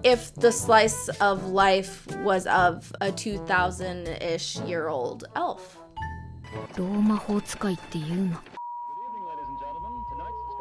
if the slice of life was of a 2,000-ish year old elf.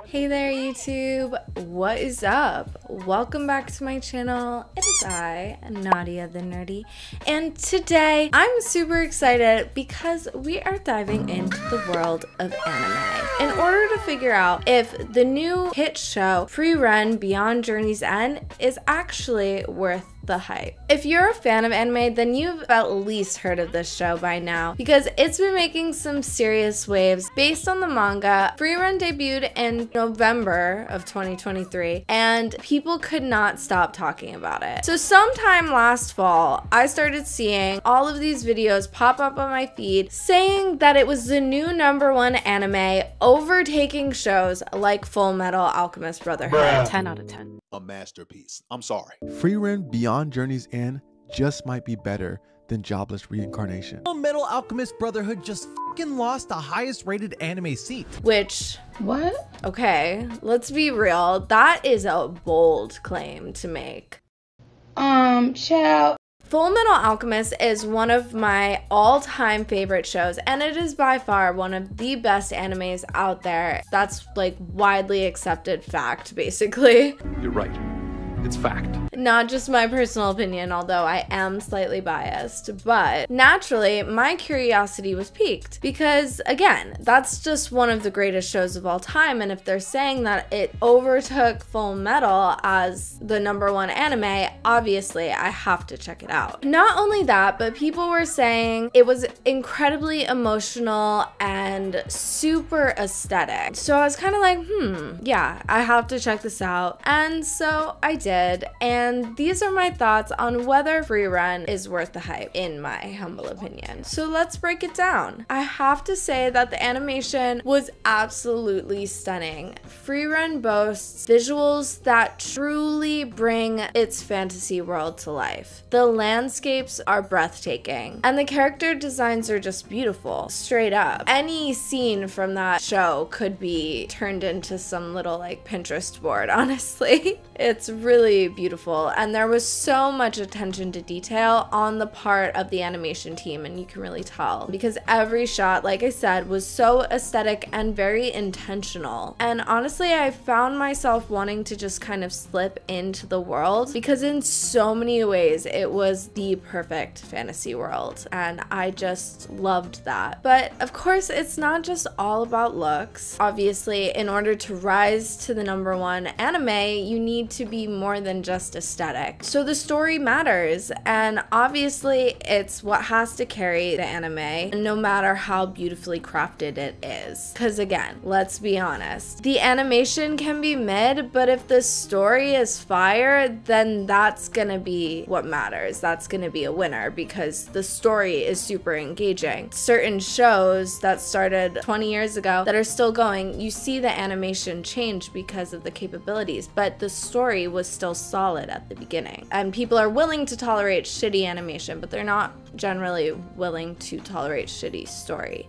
Hey there YouTube, what is up? Welcome back to my channel. It is I, Nadia the Nerdy, and today I'm super excited because we are diving into the world of anime in order to figure out if the new hit show Frieren Beyond Journey's End is actually worth the hype. If you're a fan of anime, then you've at least heard of this show by now because it's been making some serious waves. Based on the manga, Frieren debuted in November of 2023 and people could not stop talking about it. So sometime last fall, I started seeing all of these videos pop up on my feed saying that it was the new #1 anime overtaking shows like Full Metal Alchemist Brotherhood. 10 out of 10. A masterpiece. I'm sorry. Frieren Beyond Journey's End just might be better than Jobless Reincarnation. Full Metal Alchemist Brotherhood just fucking lost the highest rated anime seat. Which, what? Okay, let's be real. That is a bold claim to make. Child. Full Metal Alchemist is one of my all-time favorite shows, and it is by far one of the best animes out there. That's like widely accepted fact, basically. You're right. It's fact. Not just my personal opinion, although I am slightly biased, but naturally my curiosity was piqued because, again, that's just one of the greatest shows of all time, and if they're saying that it overtook Full Metal as the #1 anime, obviously I have to check it out. Not only that, but people were saying it was incredibly emotional and super aesthetic. So I was kind of like, yeah, I have to check this out. And so I did. And these are my thoughts on whether Frieren is worth the hype, in my humble opinion. So let's break it down. I have to say that the animation was absolutely stunning. Frieren boasts visuals that truly bring its fantasy world to life. The landscapes are breathtaking, and the character designs are just beautiful, straight up. Any scene from that show could be turned into some little like Pinterest board, honestly. It's really beautiful, and there was so much attention to detail on the part of the animation team, and you can really tell because every shot, like I said, was so aesthetic and very intentional. And honestly, I found myself wanting to just kind of slip into the world because in so many ways it was the perfect fantasy world, and I just loved that. But of course, it's not just all about looks. Obviously, in order to rise to the #1 anime, you need to be more than just aesthetic. So the story matters, and obviously it's what has to carry the anime, no matter how beautifully crafted it is. Because again, let's be honest, the animation can be mid, but if the story is fire, then that's gonna be what matters. That's gonna be a winner because the story is super engaging. Certain shows that started 20 years ago that are still going, you see the animation change because of the capabilities, but the story was still solid at the beginning. And people are willing to tolerate shitty animation, but they're not generally willing to tolerate shitty story.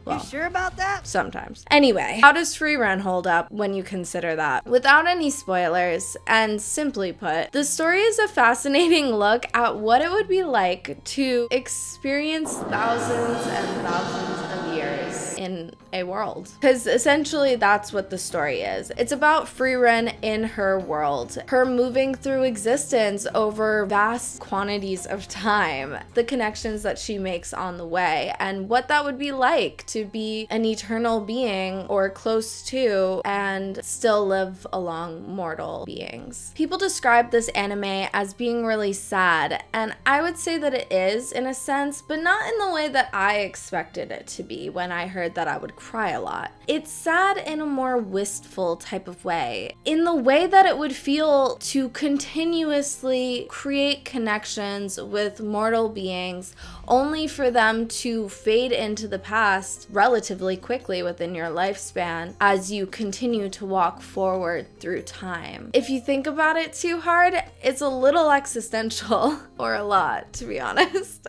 Well, You sure about that? sometimes. Anyway, how does Frieren hold up when you consider that? Without any spoilers, and simply put, the story is a fascinating look at what it would be like to experience thousands and thousands of years in a world. Because essentially that's what the story is. It's about Frieren in her world, her moving through existence over vast quantities of time, the connections that she makes on the way, and what that would be like to be an eternal being or close to and still live along mortal beings. People describe this anime as being really sad, and I would say that it is in a sense, but not in the way that I expected it to be when I heard that I would cry a lot. It's sad in a more wistful type of way, in the way that it would feel to continuously create connections with mortal beings only for them to fade into the past relatively quickly within your lifespan as you continue to walk forward through time. If you think about it too hard, it's a little existential, or a lot, to be honest.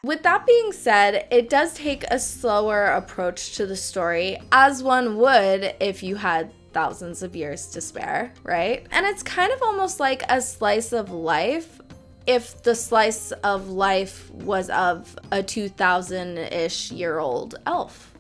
With that being said, it does take a slower approach to the story, as one would if you had thousands of years to spare, right? And it's kind of almost like a slice of life if the slice of life was of a 2,000-ish year old elf.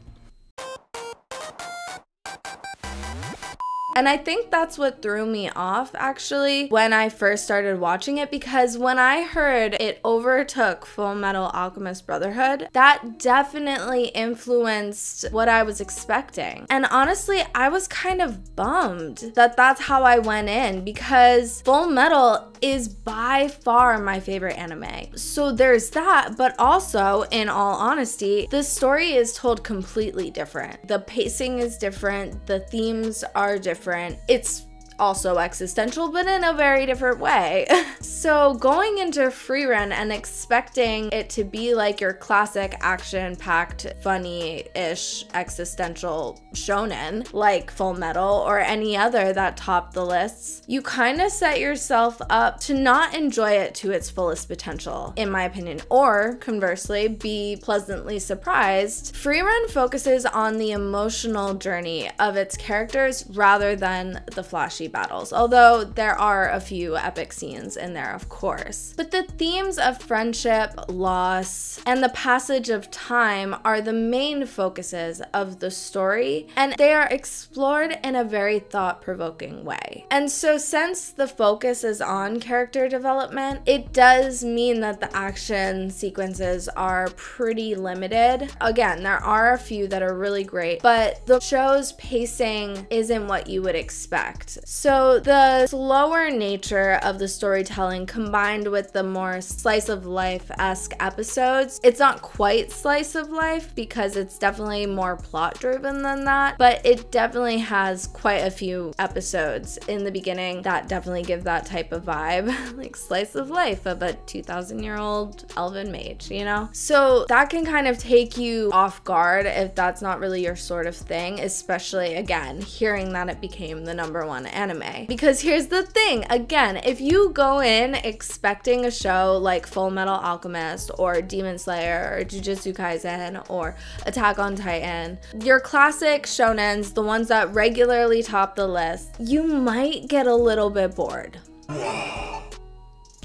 And I think that's what threw me off, actually, when I first started watching it, because when I heard it overtook Full Metal Alchemist Brotherhood, that definitely influenced what I was expecting. And honestly, I was kind of bummed that that's how I went in, because Full Metal is by far my favorite anime. So there's that, but also, in all honesty, the story is told completely different. The pacing is different, the themes are different. It's also existential, but in a very different way. So going into Frieren and expecting it to be like your classic action-packed, funny-ish existential shonen like Full Metal or any other that topped the lists, you kind of set yourself up to not enjoy it to its fullest potential, in my opinion, or conversely, be pleasantly surprised. Frieren focuses on the emotional journey of its characters rather than the flashy battles, although there are a few epic scenes in there, of course. But the themes of friendship, loss, and the passage of time are the main focuses of the story, and they are explored in a very thought-provoking way. And so since the focus is on character development, it does mean that the action sequences are pretty limited. Again, there are a few that are really great, but the show's pacing isn't what you would expect. So the slower nature of the storytelling combined with the more slice of life-esque episodes, it's not quite slice of life because it's definitely more plot driven than that, but it definitely has quite a few episodes in the beginning that definitely give that type of vibe, like slice of life of a 2,000-year-old elven mage, you know? So that can kind of take you off guard if that's not really your sort of thing, especially, again, hearing that it became the #1 anime. Because here's the thing, again, if you go in expecting a show like Full Metal Alchemist or Demon Slayer or Jujutsu Kaisen or Attack on Titan, your classic shonens, the ones that regularly top the list, you might get a little bit bored.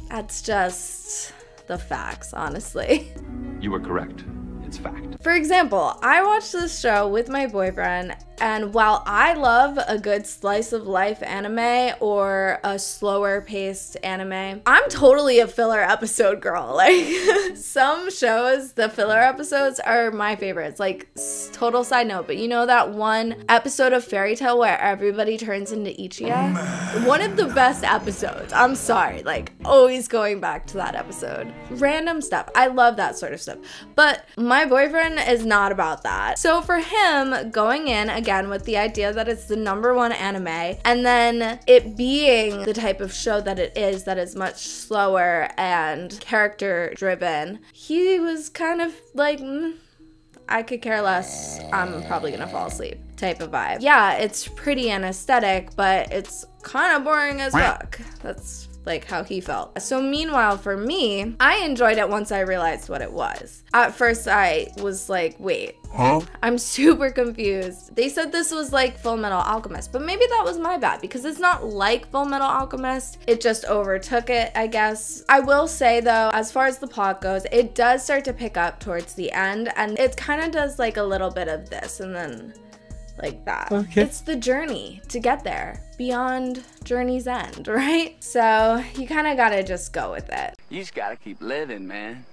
That's just the facts, honestly. You were correct. It's fact. For example, I watched this show with my boyfriend, and while I love a good slice of life anime or a slower paced anime, I'm totally a filler episode girl. Like, some shows, the filler episodes are my favorites. Like, total side note, but you know that one episode of Fairy Tail where everybody turns into Ichiya? One of the best episodes. I'm sorry, like, always going back to that episode. Random stuff. I love that sort of stuff. But my boyfriend is not about that. So for him, going in again with the idea that it's the #1 anime, and then it being the type of show that it is, that is much slower and character driven, he was kind of like, I could care less, I'm probably gonna fall asleep type of vibe. Yeah, it's pretty and aesthetic, but it's kind of boring as fuck. That's like how he felt. So meanwhile, for me, I enjoyed it once I realized what it was. At first I was like, wait, I'm super confused. They said this was like Full Metal Alchemist, but maybe that was my bad because it's not like Full Metal Alchemist. It just overtook it, I guess. I will say though, as far as the plot goes, it does start to pick up towards the end, and it kind of does like a little bit of this and then like that. Okay. It's the journey to get there, beyond journey's end, right? So you kind of gotta just go with it. You just gotta keep living, man.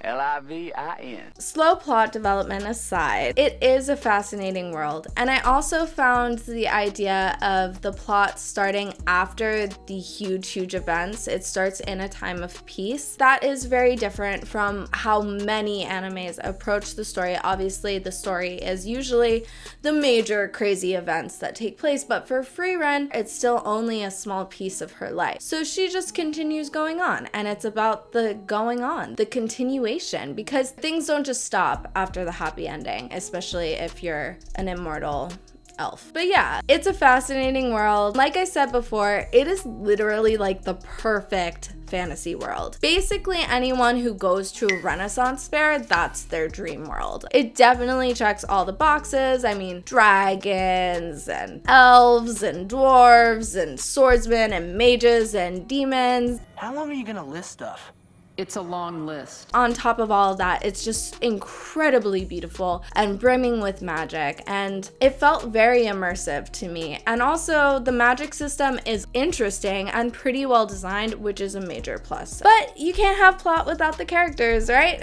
L-I-V-I-N. Slow plot development aside, it is a fascinating world, and I also found the idea of the plot starting after the huge events. It starts in a time of peace. That is very different from how many animes approach the story. Obviously, the story is usually the major crazy events that take place, but for Frieren, it's still only a small piece of her life. So she just continues going on, and it's about the going on, the continuation, because things don't just stop after the happy ending, especially if you're an immortal elf. But yeah, it's a fascinating world. Like I said before, it is literally like the perfect fantasy world. Basically, anyone who goes to a Renaissance fair, that's their dream world. It definitely checks all the boxes. I mean, dragons and elves and dwarves and swordsmen and mages and demons. How long are you gonna list stuff? It's a long list. On top of all of that, it's just incredibly beautiful and brimming with magic, and it felt very immersive to me. And also, the magic system is interesting and pretty well designed, which is a major plus. But you can't have plot without the characters, right?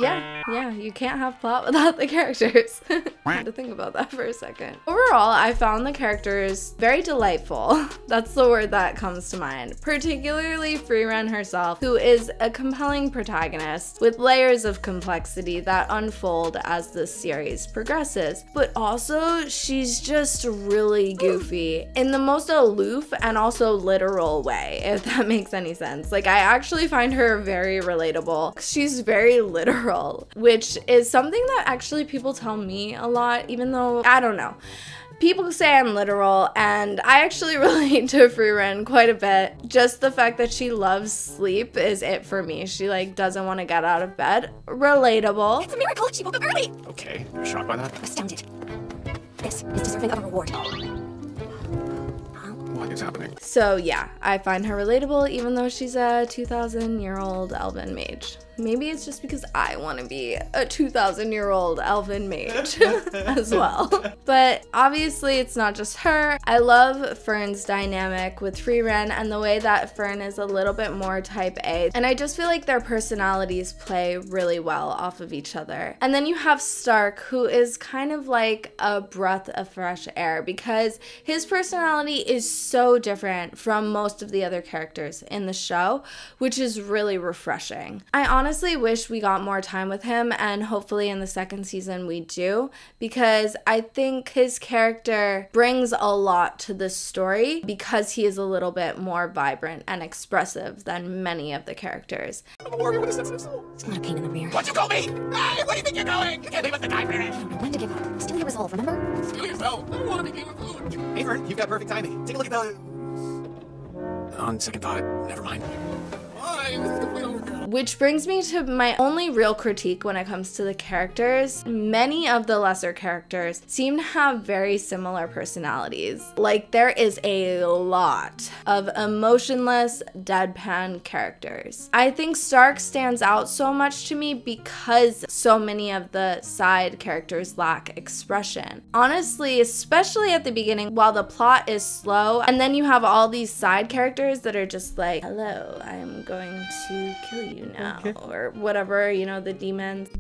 Yeah, you can't have plot without the characters. I had to think about that for a second. Overall, I found the characters very delightful. That's the word that comes to mind. Particularly Frieren herself, who is a compelling protagonist with layers of complexity that unfold as the series progresses. But also, she's just really goofy in the most aloof and also literal way, if that makes any sense. Like, I actually find her very relatable. She's very literal, which is something that actually people tell me a lot, even though, I don't know. People say I'm literal, and I actually relate to Frieren quite a bit. Just the fact that she loves sleep is it for me. She like doesn't want to get out of bed. Relatable. It's a miracle she woke up early. Okay, you're shocked by that? Astounded. This is deserving of a reward. What is happening? So yeah, I find her relatable even though she's a 2,000-year-old elven mage. Maybe it's just because I want to be a 2,000-year-old elven mage as well. But obviously it's not just her. I love Fern's dynamic with Frieren and the way that Fern is a little bit more type A. And I just feel like their personalities play really well off of each other. And then you have Stark, who is kind of like a breath of fresh air because his personality is so different from most of the other characters in the show, which is really refreshing. I honestly wish we got more time with him, and hopefully in the second season we do, because I think his character brings a lot to the story because he is a little bit more vibrant and expressive than many of the characters. I'm a warrior with a sense of soul. It's not a pain in the rear. What'd you call me? Hey, where do you think you're going? You can't leave us to die, Frieren. I don't know when to give up. Still your resolve, remember? Steal yourself. I don't want to be Game of Thrones. Hey, Fern, you've got perfect timing. Take a look at the... On second thought, never mind. Why? This is complete overkill. Which brings me to my only real critique when it comes to the characters. Many of the lesser characters seem to have very similar personalities. Like, there is a lot of emotionless, deadpan characters. I think Stark stands out so much to me because so many of the side characters lack expression. Honestly, especially at the beginning, while the plot is slow, and then you have all these side characters that are just like, hello, I'm going to kill you now, or whatever, you know, the demons.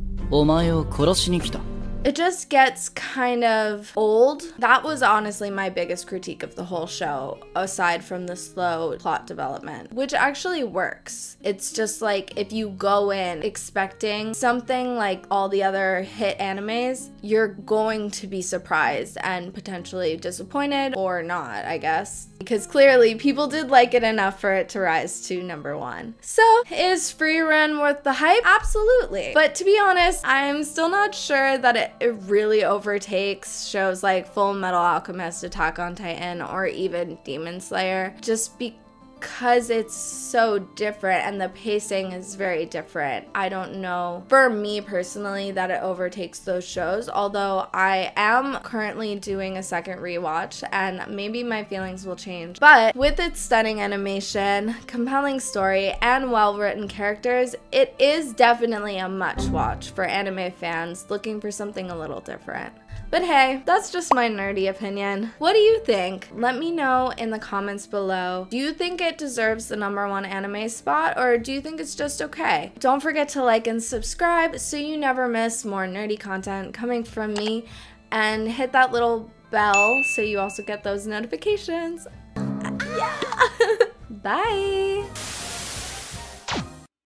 It just gets kind of old. That was honestly my biggest critique of the whole show, aside from the slow plot development, which actually works. It's just like if you go in expecting something like all the other hit animes, you're going to be surprised and potentially disappointed, or not, I guess. Because clearly people did like it enough for it to rise to #1. So, is Frieren worth the hype? Absolutely. But to be honest, I'm still not sure that it really overtakes shows like Full Metal Alchemist, Attack on Titan, or even Demon Slayer, just because it's so different and the pacing is very different. I don't know, for me personally, that it overtakes those shows, although I am currently doing a second rewatch and maybe my feelings will change. But with its stunning animation, compelling story, and well-written characters, it is definitely a must watch for anime fans looking for something a little different. But hey, that's just my nerdy opinion. What do you think? Let me know in the comments below. Do you think it deserves the #1 anime spot, or do you think it's just okay? Don't forget to like and subscribe so you never miss more nerdy content coming from me, and hit that little bell so you also get those notifications. Yeah! Bye!